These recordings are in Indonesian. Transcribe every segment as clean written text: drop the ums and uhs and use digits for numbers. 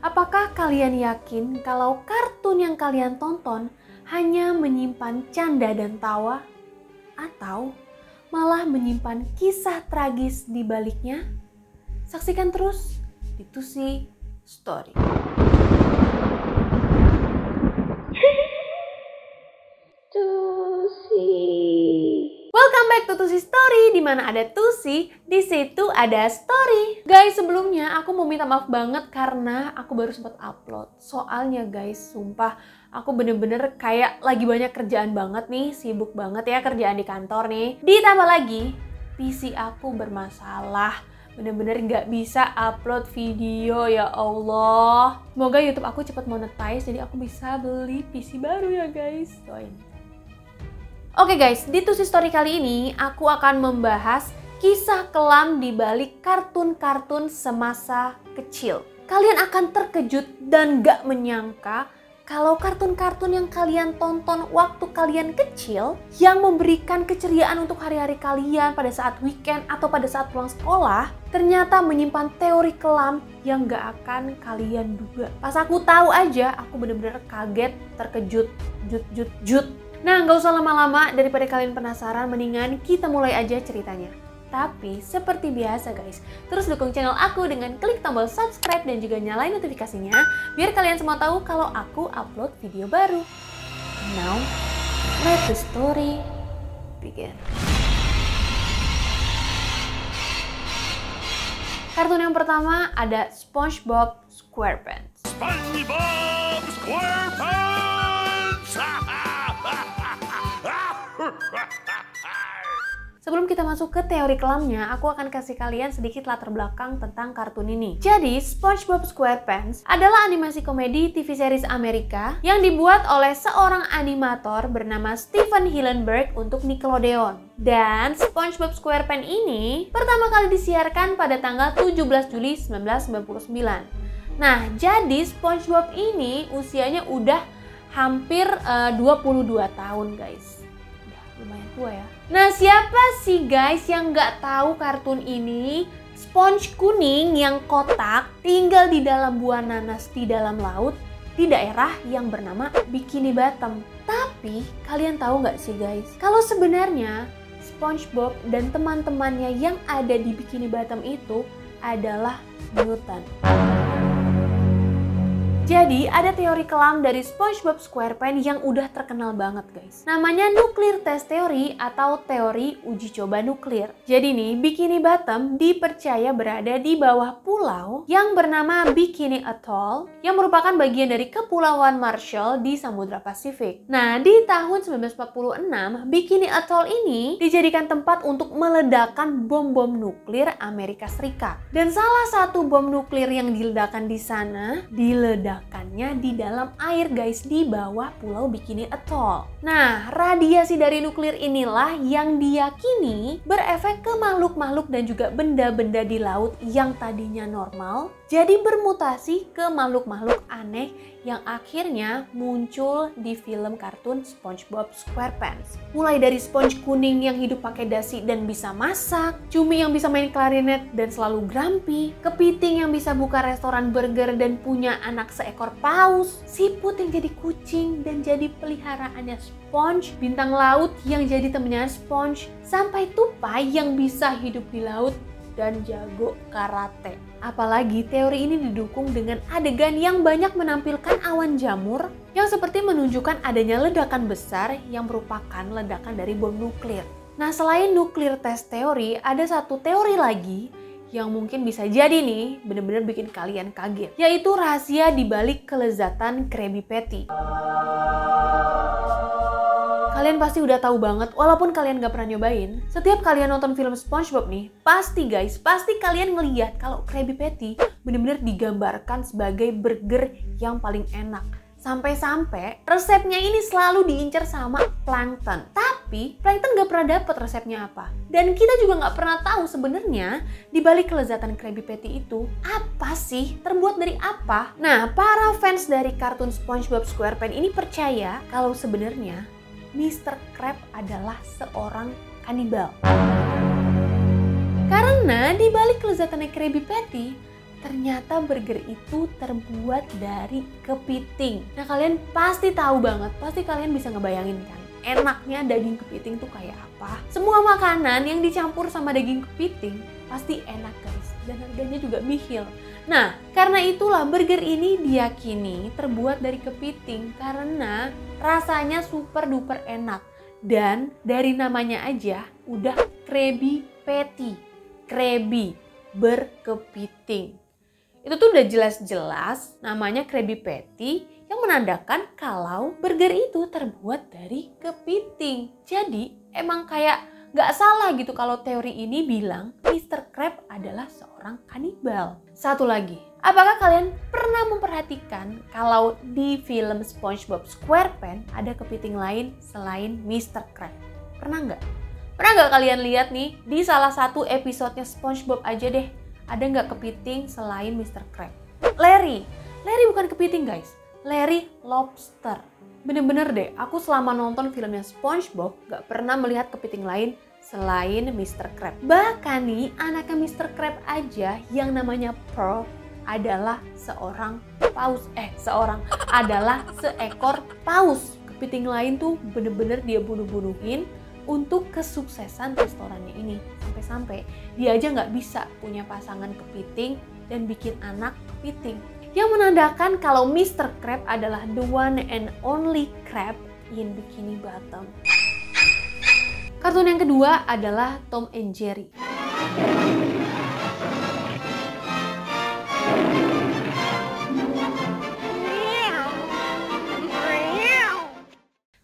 Apakah kalian yakin kalau kartun yang kalian tonton hanya menyimpan canda dan tawa? Atau malah menyimpan kisah tragis di baliknya? Saksikan terus di Tusi Story. Welcome back to Tusi Story, di mana ada Tusi, di situ ada story. Guys, sebelumnya aku mau minta maaf banget karena aku baru sempat upload. Soalnya guys, sumpah aku bener-bener kayak lagi banyak kerjaan banget nih, sibuk banget ya kerjaan di kantor nih. Ditambah lagi, PC aku bermasalah. Bener-bener gak bisa upload video, ya Allah. Semoga YouTube aku cepat monetize jadi aku bisa beli PC baru ya guys. Doain. Oke guys, di Tusi Story kali ini aku akan membahas kisah kelam di balik kartun-kartun semasa kecil. Kalian akan terkejut dan gak menyangka kalau kartun-kartun yang kalian tonton waktu kalian kecil yang memberikan keceriaan untuk hari-hari kalian pada saat weekend atau pada saat pulang sekolah ternyata menyimpan teori kelam yang gak akan kalian duga. Pas aku tahu aja, aku bener-bener kaget, terkejut, jut. Nah, nggak usah lama-lama, daripada kalian penasaran, mendingan kita mulai aja ceritanya. Tapi seperti biasa guys, terus dukung channel aku dengan klik tombol subscribe dan juga nyalain notifikasinya biar kalian semua tahu kalau aku upload video baru. Now, let the story begin. Kartun yang pertama ada SpongeBob SquarePants. SpongeBob SquarePants! Sebelum kita masuk ke teori kelamnya, aku akan kasih kalian sedikit latar belakang tentang kartun ini. Jadi, SpongeBob SquarePants adalah animasi komedi TV series Amerika yang dibuat oleh seorang animator bernama Steven Hillenburg untuk Nickelodeon. Dan SpongeBob SquarePants ini pertama kali disiarkan pada tanggal 17 Juli 1999. Nah, jadi SpongeBob ini usianya udah hampir 22 tahun guys. Lumayan tua ya. Nah, siapa sih guys yang nggak tahu kartun ini? Sponge kuning yang kotak tinggal di dalam buah nanas di dalam laut di daerah yang bernama Bikini Bottom. Tapi kalian tahu nggak sih guys, kalau sebenarnya SpongeBob dan teman-temannya yang ada di Bikini Bottom itu adalah mutant. Jadi ada teori kelam dari SpongeBob SquarePants yang udah terkenal banget guys. Namanya Nuclear Test Theory atau teori uji coba nuklir. Jadi nih, Bikini Bottom dipercaya berada di bawah pulau yang bernama Bikini Atoll yang merupakan bagian dari Kepulauan Marshall di Samudra Pasifik. Nah, di tahun 1946, Bikini Atoll ini dijadikan tempat untuk meledakkan bom-bom nuklir Amerika Serikat. Dan salah satu bom nuklir yang diledakkan di sana diledakkannya di dalam air guys, di bawah pulau Bikini Atoll. Nah, radiasi dari nuklir inilah yang diyakini berefek ke makhluk-makhluk dan juga benda-benda di laut yang tadinya normal jadi bermutasi ke makhluk-makhluk aneh yang akhirnya muncul di film kartun SpongeBob SquarePants. Mulai dari sponge kuning yang hidup pakai dasi dan bisa masak, cumi yang bisa main klarinet dan selalu grumpy, kepiting yang bisa buka restoran burger dan punya anak seekor paus, siput yang jadi kucing dan jadi peliharaannya Sponge, bintang laut yang jadi temennya Sponge, sampai tupai yang bisa hidup di laut dan jago karate. Apalagi teori ini didukung dengan adegan yang banyak menampilkan awan jamur yang seperti menunjukkan adanya ledakan besar yang merupakan ledakan dari bom nuklir. Nah, selain Nuclear Test Theory, ada satu teori lagi yang mungkin bisa jadi nih bener-bener bikin kalian kaget, yaitu rahasia di balik kelezatan Krabby Patty. Kalian pasti udah tahu banget, walaupun kalian gak pernah nyobain. Setiap kalian nonton film SpongeBob nih, pasti kalian ngeliat kalau Krabby Patty bener-bener digambarkan sebagai burger yang paling enak. Sampai-sampai resepnya ini selalu diincar sama Plankton. Tapi Plankton gak pernah dapet resepnya apa. Dan kita juga gak pernah tahu sebenarnya di balik kelezatan Krabby Patty itu apa sih, terbuat dari apa. Nah, para fans dari kartun SpongeBob SquarePants ini percaya kalau sebenarnya Mr. Krab adalah seorang kanibal. Karena di balik kelezatannya Krabby Patty, ternyata burger itu terbuat dari kepiting. Nah kalian pasti tahu banget, pasti kalian bisa ngebayangin kan enaknya daging kepiting tuh kayak apa. Semua makanan yang dicampur sama daging kepiting pasti enak guys, dan harganya juga bihil. Nah karena itulah burger ini diyakini terbuat dari kepiting karena rasanya super duper enak. Dan dari namanya aja udah Krabby Patty, Krabby berkepiting. Itu tuh udah jelas-jelas namanya Krabby Patty yang menandakan kalau burger itu terbuat dari kepiting. Jadi emang kayak gak salah gitu kalau teori ini bilang Mr. Krab adalah seorang kanibal. Satu lagi, apakah kalian pernah memperhatikan kalau di film SpongeBob SquarePants ada kepiting lain selain Mr. Krab? Pernah nggak? Pernah nggak kalian lihat nih di salah satu episodenya SpongeBob aja deh, ada nggak kepiting selain Mr. Krab? Larry bukan kepiting guys, Larry lobster. Bener-bener deh, aku selama nonton filmnya SpongeBob gak pernah melihat kepiting lain selain Mr. Krab. Bahkan nih, anaknya Mr. Krab aja yang namanya Pearl adalah seekor paus. Kepiting lain tuh bener-bener dia bunuh-bunuhin untuk kesuksesan restorannya ini. Sampai-sampai dia aja gak bisa punya pasangan kepiting dan bikin anak kepiting. Yang menandakan kalau Mr. Krab adalah the one and only crab in Bikini Bottom. Kartun yang kedua adalah Tom and Jerry.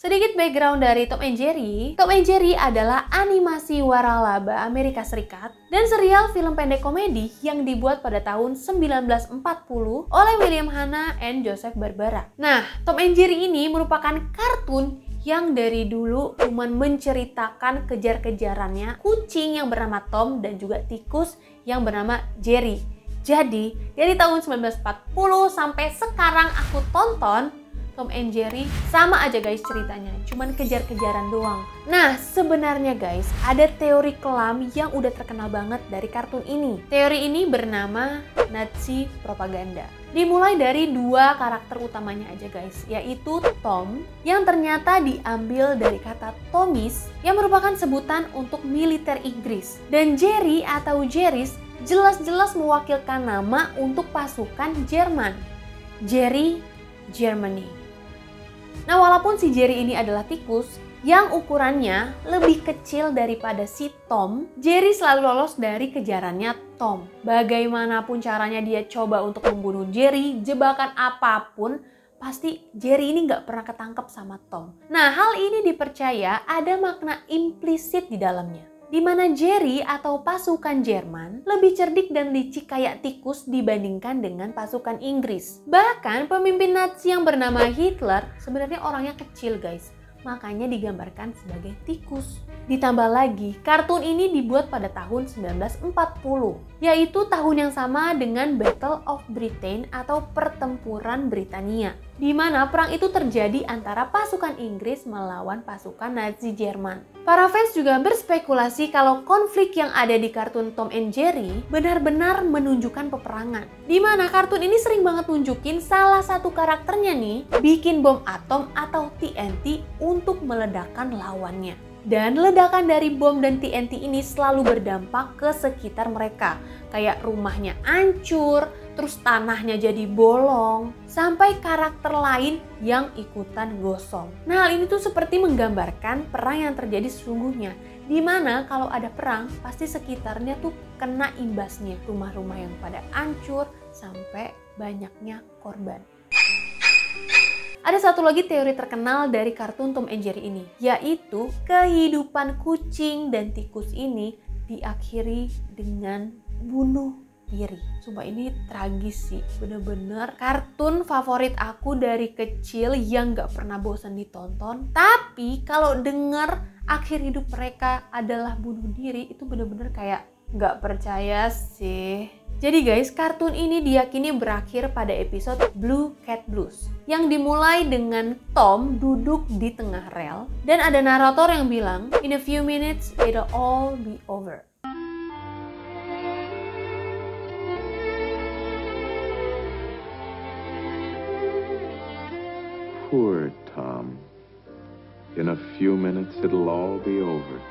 Sedikit background dari Tom and Jerry. Tom and Jerry adalah animasi waralaba Amerika Serikat dan serial film pendek komedi yang dibuat pada tahun 1940 oleh William Hanna and Joseph Barbera. Nah, Tom and Jerry ini merupakan kartun yang dari dulu cuman menceritakan kejar-kejarannya kucing yang bernama Tom dan juga tikus yang bernama Jerry. Jadi, dari tahun 1940 sampai sekarang aku tonton Tom and Jerry sama aja guys ceritanya, cuman kejar-kejaran doang. Nah sebenarnya guys, ada teori kelam yang udah terkenal banget dari kartun ini. Teori ini bernama Nazi propaganda. Dimulai dari dua karakter utamanya aja guys, yaitu Tom yang ternyata diambil dari kata Tomis yang merupakan sebutan untuk militer Inggris. Dan Jerry atau Jerry's jelas-jelas mewakilkan nama untuk pasukan Jerman. Jerry, Germany. Nah walaupun si Jerry ini adalah tikus yang ukurannya lebih kecil daripada si Tom, Jerry selalu lolos dari kejarannya Tom. Bagaimanapun caranya dia coba untuk membunuh Jerry, jebakan apapun, pasti Jerry ini nggak pernah ketangkep sama Tom. Nah hal ini dipercaya ada makna implisit di dalamnya, di mana Jerry atau pasukan Jerman lebih cerdik dan licik kayak tikus dibandingkan dengan pasukan Inggris. Bahkan pemimpin Nazi yang bernama Hitler sebenarnya orangnya kecil guys, makanya digambarkan sebagai tikus. Ditambah lagi, kartun ini dibuat pada tahun 1940, yaitu tahun yang sama dengan Battle of Britain atau Pertempuran Britania, di mana perang itu terjadi antara pasukan Inggris melawan pasukan Nazi Jerman. Para fans juga berspekulasi kalau konflik yang ada di kartun Tom and Jerry benar-benar menunjukkan peperangan, di mana kartun ini sering banget nunjukin salah satu karakternya nih bikin bom atom atau TNT untuk meledakkan lawannya. Dan ledakan dari bom dan TNT ini selalu berdampak ke sekitar mereka. Kayak rumahnya hancur, terus tanahnya jadi bolong, sampai karakter lain yang ikutan gosong. Nah hal ini tuh seperti menggambarkan perang yang terjadi sesungguhnya. Dimana kalau ada perang, pasti sekitarnya tuh kena imbasnya. Rumah-rumah yang pada hancur, sampai banyaknya korban. Ada satu lagi teori terkenal dari kartun Tom and Jerry ini, yaitu kehidupan kucing dan tikus ini diakhiri dengan bunuh diri. Sumpah ini tragis sih, bener-bener kartun favorit aku dari kecil yang gak pernah bosan ditonton. Tapi kalau denger akhir hidup mereka adalah bunuh diri, itu bener-bener kayak gak percaya sih. Jadi guys, kartun ini diyakini berakhir pada episode Blue Cat Blues yang dimulai dengan Tom duduk di tengah rel dan ada narator yang bilang, "In a few minutes it'll all be over." Poor Tom. In a few minutes it'll all be over.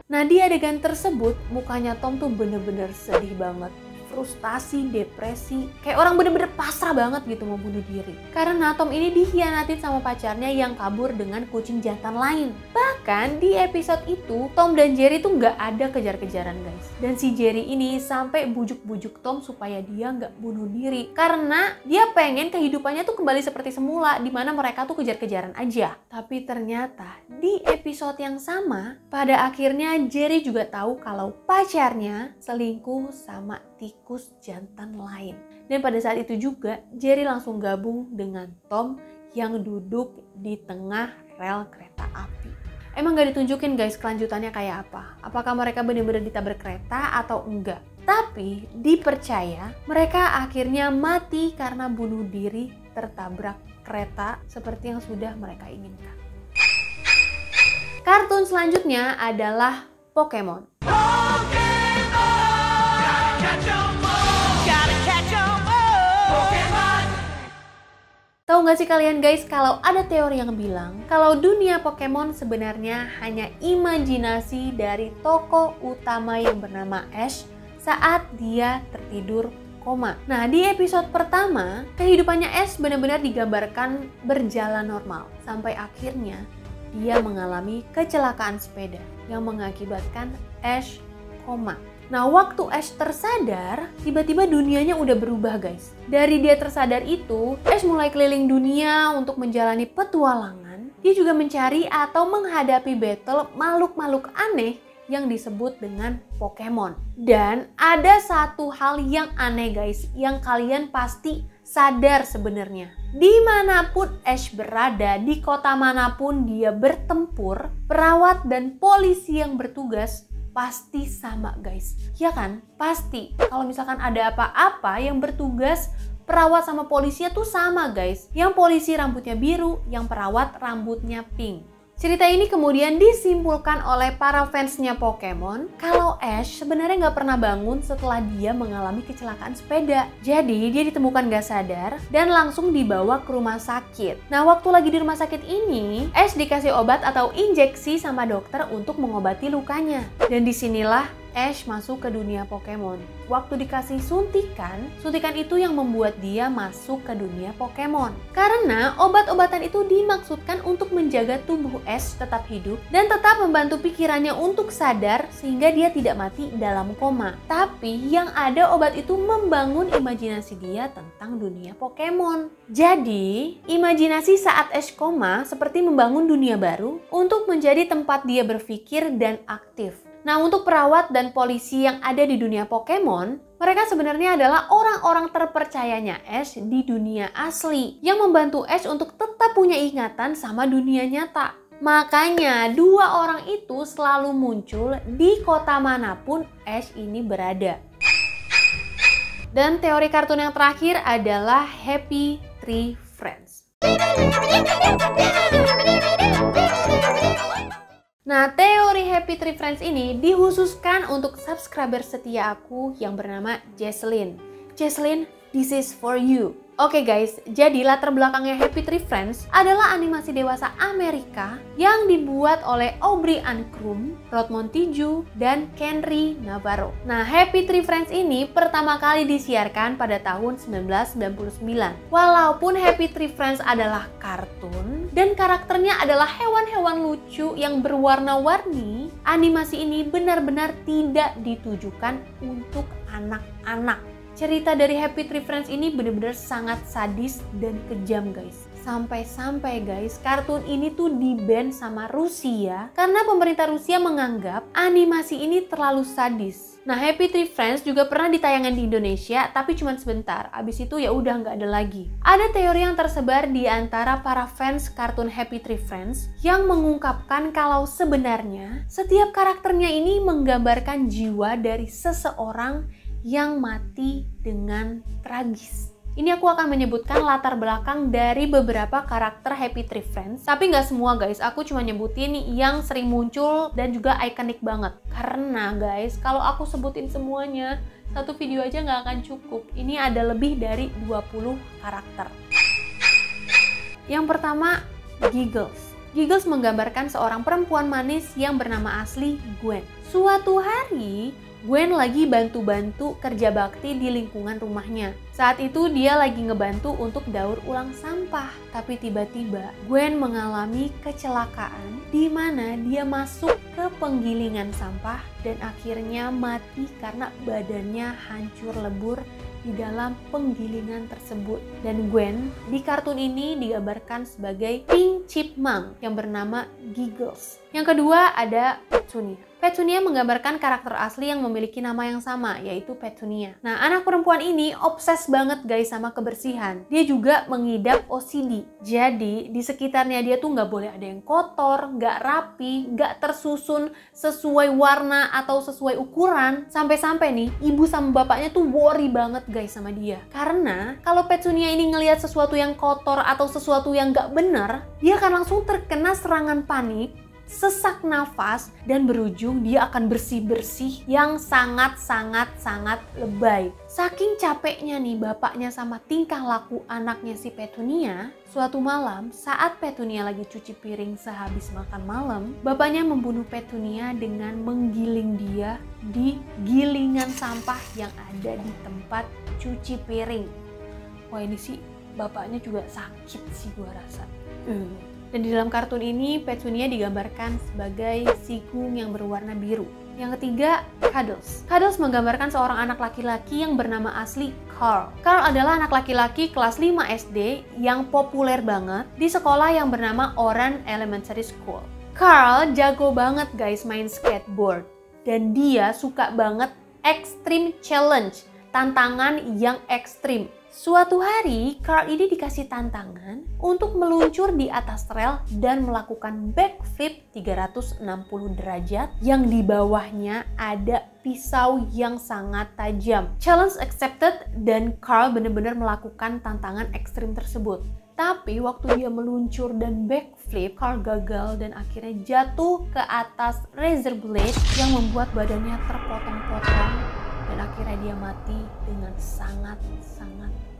Nah, di adegan tersebut mukanya Tom tuh bener-bener sedih banget. Frustasi, depresi, kayak orang bener-bener pasrah banget gitu mau bunuh diri. Karena Tom ini dikhianatin sama pacarnya yang kabur dengan kucing jantan lain. Bahkan di episode itu, Tom dan Jerry tuh nggak ada kejar-kejaran guys. Dan si Jerry ini sampai bujuk-bujuk Tom supaya dia nggak bunuh diri. Karena dia pengen kehidupannya tuh kembali seperti semula, dimana mereka tuh kejar-kejaran aja. Tapi ternyata di episode yang sama, pada akhirnya Jerry juga tahu kalau pacarnya selingkuh sama tikus jantan lain. Dan pada saat itu juga Jerry langsung gabung dengan Tom yang duduk di tengah rel kereta api. Emang gak ditunjukin guys kelanjutannya kayak apa. Apakah mereka benar-benar ditabrak kereta atau enggak. Tapi dipercaya mereka akhirnya mati karena bunuh diri tertabrak kereta seperti yang sudah mereka inginkan. Kartun selanjutnya adalah Pokemon. Tahu nggak sih kalian guys kalau ada teori yang bilang kalau dunia Pokemon sebenarnya hanya imajinasi dari tokoh utama yang bernama Ash saat dia tertidur koma. Nah, di episode pertama, kehidupannya Ash benar-benar digambarkan berjalan normal sampai akhirnya dia mengalami kecelakaan sepeda yang mengakibatkan Ash koma. Nah, waktu Ash tersadar, tiba-tiba dunianya udah berubah guys. Dari dia tersadar itu, Ash mulai keliling dunia untuk menjalani petualangan. Dia juga mencari atau menghadapi battle makhluk-makhluk aneh yang disebut dengan Pokemon. Dan ada satu hal yang aneh guys, yang kalian pasti sadar sebenarnya. Dimanapun Ash berada, di kota manapun dia bertempur, perawat dan polisi yang bertugas pasti sama guys, ya kan? Pasti. Kalau misalkan ada apa-apa yang bertugas, perawat sama polisinya tuh sama guys. Yang polisi rambutnya biru, yang perawat rambutnya pink. Cerita ini kemudian disimpulkan oleh para fansnya Pokemon kalau Ash sebenarnya nggak pernah bangun setelah dia mengalami kecelakaan sepeda. Jadi dia ditemukan nggak sadar dan langsung dibawa ke rumah sakit. Nah, waktu lagi di rumah sakit ini, Ash dikasih obat atau injeksi sama dokter untuk mengobati lukanya. Dan disinilah Ash masuk ke dunia Pokemon. Waktu dikasih suntikan itu yang membuat dia masuk ke dunia Pokemon. Karena obat-obatan itu dimaksudkan untuk menjaga tubuh Ash tetap hidup dan tetap membantu pikirannya untuk sadar sehingga dia tidak mati dalam koma. Tapi yang ada obat itu membangun imajinasi dia tentang dunia Pokemon. Jadi, imajinasi saat Ash koma seperti membangun dunia baru untuk menjadi tempat dia berpikir dan aktif. Nah, untuk perawat dan polisi yang ada di dunia Pokemon, mereka sebenarnya adalah orang-orang terpercayanya Ash di dunia asli yang membantu Ash untuk tetap punya ingatan sama dunia nyata. Makanya dua orang itu selalu muncul di kota manapun Ash ini berada. Dan teori kartun yang terakhir adalah Happy Tree Friends. Nah, teori Happy Tree Friends ini dikhususkan untuk subscriber setia aku yang bernama Jesslyn. Jesslyn, this is for you. Oke guys, jadi latar belakangnya Happy Tree Friends adalah animasi dewasa Amerika yang dibuat oleh Aubrey Ancrum, Rod Montague, dan Kenry Navarro. Nah, Happy Tree Friends ini pertama kali disiarkan pada tahun 1999. Walaupun Happy Tree Friends adalah kartun dan karakternya adalah hewan-hewan lucu yang berwarna-warni, animasi ini benar-benar tidak ditujukan untuk anak-anak. Cerita dari Happy Tree Friends ini benar-benar sangat sadis dan kejam guys. Sampai-sampai guys, kartun ini tuh di-ban sama Rusia karena pemerintah Rusia menganggap animasi ini terlalu sadis. Nah, Happy Tree Friends juga pernah ditayangkan di Indonesia, tapi cuma sebentar. Abis itu ya udah nggak ada lagi. Ada teori yang tersebar di antara para fans kartun Happy Tree Friends yang mengungkapkan kalau sebenarnya setiap karakternya ini menggambarkan jiwa dari seseorang yang mati dengan tragis. Ini aku akan menyebutkan latar belakang dari beberapa karakter Happy Tree Friends. Tapi nggak semua guys, aku cuma nyebutin yang sering muncul dan juga ikonik banget. Karena guys, kalau aku sebutin semuanya, satu video aja nggak akan cukup. Ini ada lebih dari 20 karakter. Yang pertama, Giggles. Giggles menggambarkan seorang perempuan manis yang bernama asli Gwen. Suatu hari, Gwen lagi bantu-bantu kerja bakti di lingkungan rumahnya. Saat itu dia lagi ngebantu untuk daur ulang sampah. Tapi tiba-tiba Gwen mengalami kecelakaan di mana dia masuk ke penggilingan sampah dan akhirnya mati karena badannya hancur lebur di dalam penggilingan tersebut. Dan Gwen di kartun ini digambarkan sebagai Pink Chipmunk yang bernama Giggles. Yang kedua ada Petunia. Petunia menggambarkan karakter asli yang memiliki nama yang sama, yaitu Petunia. Nah, anak perempuan ini obses banget guys sama kebersihan. Dia juga mengidap OCD. Jadi, di sekitarnya dia tuh nggak boleh ada yang kotor, nggak rapi, nggak tersusun sesuai warna atau sesuai ukuran. Sampai-sampai nih, ibu sama bapaknya tuh worry banget guys sama dia. Karena kalau Petunia ini ngelihat sesuatu yang kotor atau sesuatu yang nggak bener, dia akan langsung terkena serangan panik, sesak nafas, dan berujung dia akan bersih-bersih yang sangat lebay. Saking capeknya nih bapaknya sama tingkah laku anaknya si Petunia, suatu malam saat Petunia lagi cuci piring sehabis makan malam, bapaknya membunuh Petunia dengan menggiling dia di gilingan sampah yang ada di tempat cuci piring. Wah, ini sih bapaknya juga sakit sih gua rasa. Dan di dalam kartun ini, Petunia digambarkan sebagai sigung yang berwarna biru. Yang ketiga, Cuddles. Cuddles menggambarkan seorang anak laki-laki yang bernama asli Carl. Carl adalah anak laki-laki kelas 5 SD yang populer banget di sekolah yang bernama Oran Elementary School. Carl jago banget guys main skateboard. Dan dia suka banget extreme challenge, tantangan yang ekstrim. Suatu hari, Carl ini dikasih tantangan untuk meluncur di atas rel dan melakukan backflip 360 derajat yang di bawahnya ada pisau yang sangat tajam. Challenge accepted dan Carl benar-benar melakukan tantangan ekstrim tersebut. Tapi waktu dia meluncur dan backflip, Carl gagal dan akhirnya jatuh ke atas razor blade yang membuat badannya terpotong-potong. Dan akhirnya dia mati dengan sangat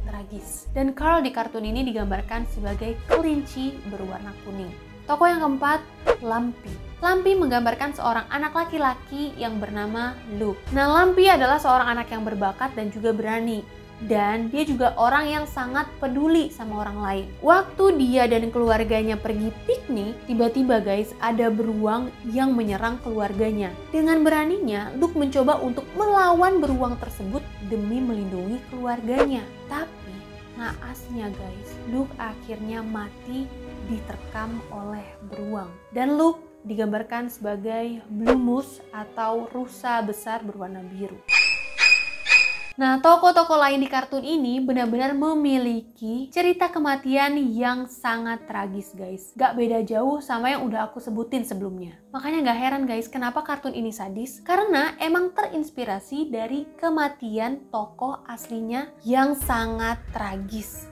tragis. Dan Carl di kartun ini digambarkan sebagai kelinci berwarna kuning. Tokoh yang keempat, Lumpy. Lumpy menggambarkan seorang anak laki-laki yang bernama Luke. Nah, Lumpy adalah seorang anak yang berbakat dan juga berani. Dan dia juga orang yang sangat peduli sama orang lain. Waktu dia dan keluarganya pergi piknik, tiba-tiba guys ada beruang yang menyerang keluarganya. Dengan beraninya, Luke mencoba untuk melawan beruang tersebut demi melindungi keluarganya. Tapi naasnya guys, Luke akhirnya mati diterkam oleh beruang. Dan Luke digambarkan sebagai Blue Moose atau rusa besar berwarna biru. Nah, tokoh-tokoh lain di kartun ini benar-benar memiliki cerita kematian yang sangat tragis guys. Gak beda jauh sama yang udah aku sebutin sebelumnya. Makanya gak heran guys kenapa kartun ini sadis. Karena emang terinspirasi dari kematian tokoh aslinya yang sangat tragis.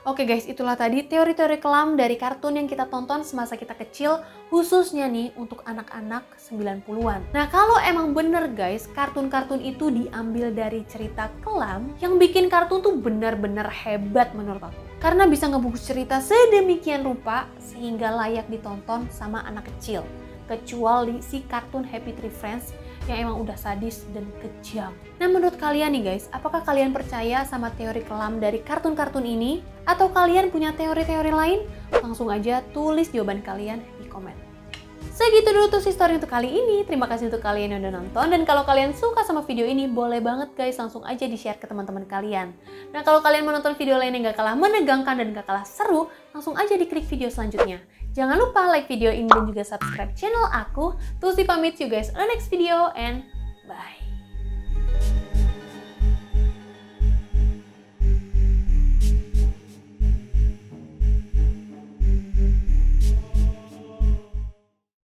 Oke guys, itulah tadi teori-teori kelam dari kartun yang kita tonton semasa kita kecil, khususnya nih untuk anak-anak 90-an. Nah, kalau emang bener guys, kartun-kartun itu diambil dari cerita kelam, yang bikin kartun tuh bener-bener hebat menurut aku. Karena bisa ngebungkus cerita sedemikian rupa sehingga layak ditonton sama anak kecil. Kecuali si kartun Happy Tree Friends yang emang udah sadis dan kejam. Nah, menurut kalian nih guys, apakah kalian percaya sama teori kelam dari kartun-kartun ini? Atau kalian punya teori-teori lain? Langsung aja tulis jawaban kalian di komen. Segitu dulu tuh story untuk kali ini. Terima kasih untuk kalian yang udah nonton. Dan kalau kalian suka sama video ini, boleh banget guys langsung aja di-share ke teman-teman kalian. Nah, kalau kalian mau nonton video lain yang gak kalah menegangkan dan gak kalah seru, langsung aja diklik video selanjutnya. Jangan lupa like video ini dan juga subscribe channel aku. Tusi pamit, you guys on the next video and bye.